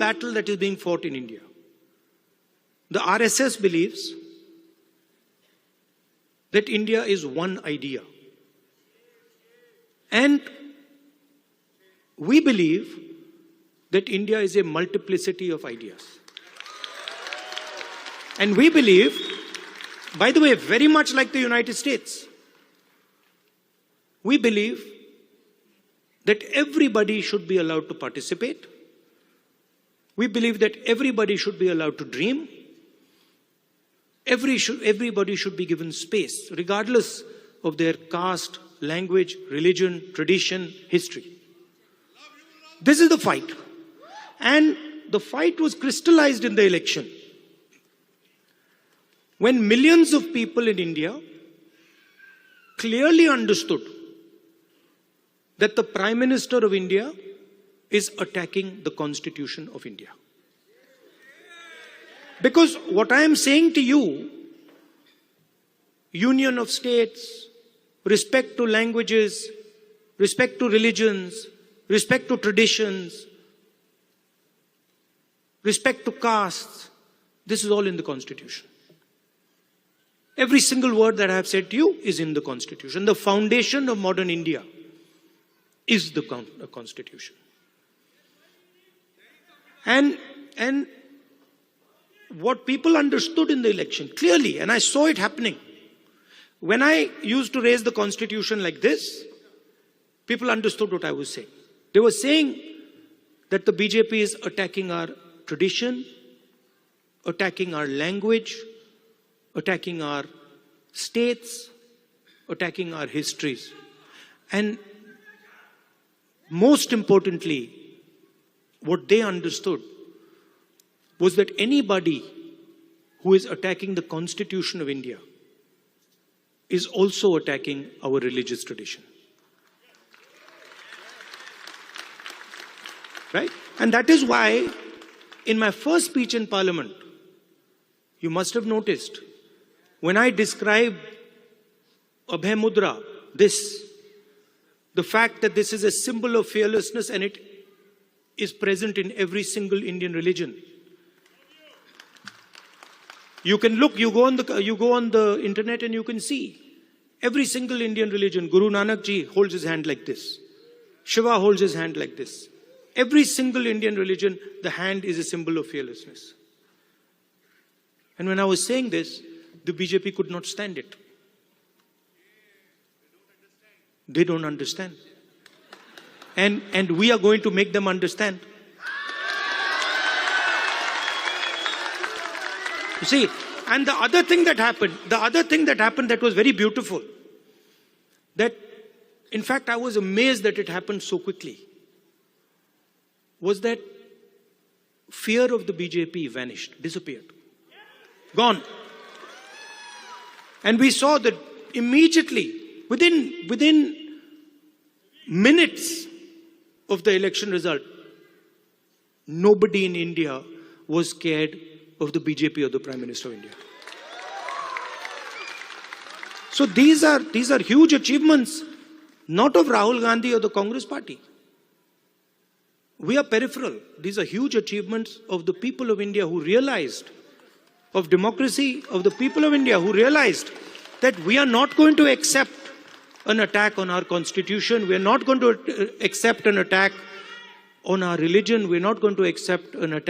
battle that is being fought in India. The RSS believes that India is one idea. And we believe that India is a multiplicity of ideas. And we believe, by the way, very much like the United States, we believe that everybody should be allowed to participate. We believe that everybody should be allowed to dream. Everybody should be given space, regardless of their caste, language, religion, tradition, history. This is the fight. And the fight was crystallized in the election, when millions of people in India clearly understood that the Prime Minister of India is attacking the Constitution of India. Because what I am saying to you, union of states, respect to languages, respect to religions, respect to traditions, respect to castes, this is all in the Constitution. Every single word that I have said to you is in the Constitution. The foundation of modern India is the Constitution. And what people understood in the election clearly, and I saw it happening, when I used to raise the Constitution like this, people understood what I was saying. They were saying that the BJP is attacking our tradition, attacking our language, attacking our states, attacking our histories. And most importantly, what they understood was that anybody who is attacking the Constitution of India is also attacking our religious tradition. Right? And that is why in my first speech in Parliament, you must have noticed, when I described Abhay Mudra, the fact that this is a symbol of fearlessness and it is present in every single Indian religion. You can look, you go on the internet and you can see every single Indian religion. Guru Nanak Ji holds his hand like this. Shiva holds his hand like this. Every single Indian religion, the hand is a symbol of fearlessness. And when I was saying this, the BJP could not stand it. They don't understand. And we are going to make them understand. You see, and the other thing that happened that was very beautiful, that in fact I was amazed that it happened so quickly, was that fear of the BJP vanished, disappeared, gone. And we saw that immediately, within minutes of the election result, nobody in India was scared of the BJP or the Prime Minister of India. So these are huge achievements, not of Rahul Gandhi or the Congress party. We are peripheral. These are huge achievements of the people of India who realized, of democracy, of the people of India who realized that we are not going to accept an attack on our constitution. We are not going to accept an attack on our religion. We are not going to accept an attack